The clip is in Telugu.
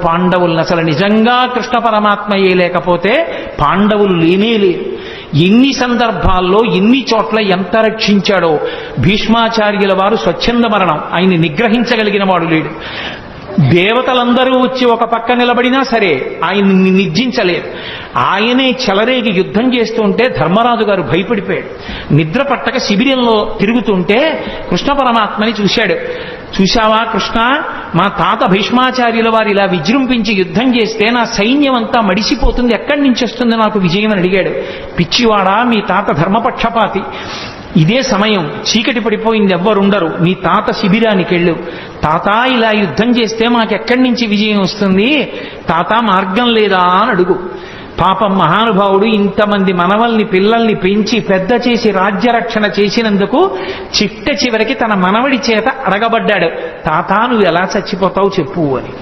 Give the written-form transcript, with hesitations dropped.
పాండవులను అసలు నిజంగా కృష్ణ పరమాత్మయే లేకపోతే పాండవులు లేనే లేరు. ఎన్ని సందర్భాల్లో ఎన్ని చోట్ల ఎంత రక్షించాడో. భీష్మాచార్యుల వారు స్వచ్ఛంద మరణం, ఆయన్ని నిగ్రహించగలిగిన వాడు లేడు. దేవతలందరూ వచ్చి ఒక పక్క నిలబడినా సరే ఆయన్ని నిర్జించలేరు. ఆయనే చెలరేగి యుద్ధం చేస్తుంటే ధర్మరాజు గారు భయపడిపోయాడు. నిద్ర పట్టక శిబిరంలో తిరుగుతుంటే కృష్ణ పరమాత్మని చూశాడు. చూశావా కృష్ణ, మా తాత భీష్మాచార్యుల వారు ఇలా విజృంభించి యుద్ధం చేస్తే నా సైన్యం అంతా మడిసిపోతుంది, ఎక్కడి నుంచి వస్తుంది నాకు విజయం అని అడిగాడు. పిచ్చివాడా, మీ తాత ధర్మపక్షపాతి. ఇదే సమయం, చీకటి పడిపోయింది, ఎవ్వరుండరు, నీ తాత శిబిరానికి వెళ్ళు. తాత ఇలా యుద్ధం చేస్తే మాకెక్కడి నుంచి విజయం వస్తుంది, తాత మార్గం లేదా అని అడుగు. పాపం మహానుభావుడు ఇంతమంది మనవల్ని పిల్లల్ని పెంచి పెద్ద చేసి రాజ్యరక్షణ చేసినందుకు చిట్ట చివరికి తన మనవడి చేత అడగబడ్డాడు, తాత నువ్వు ఎలా చచ్చిపోతావు చెప్పు అని.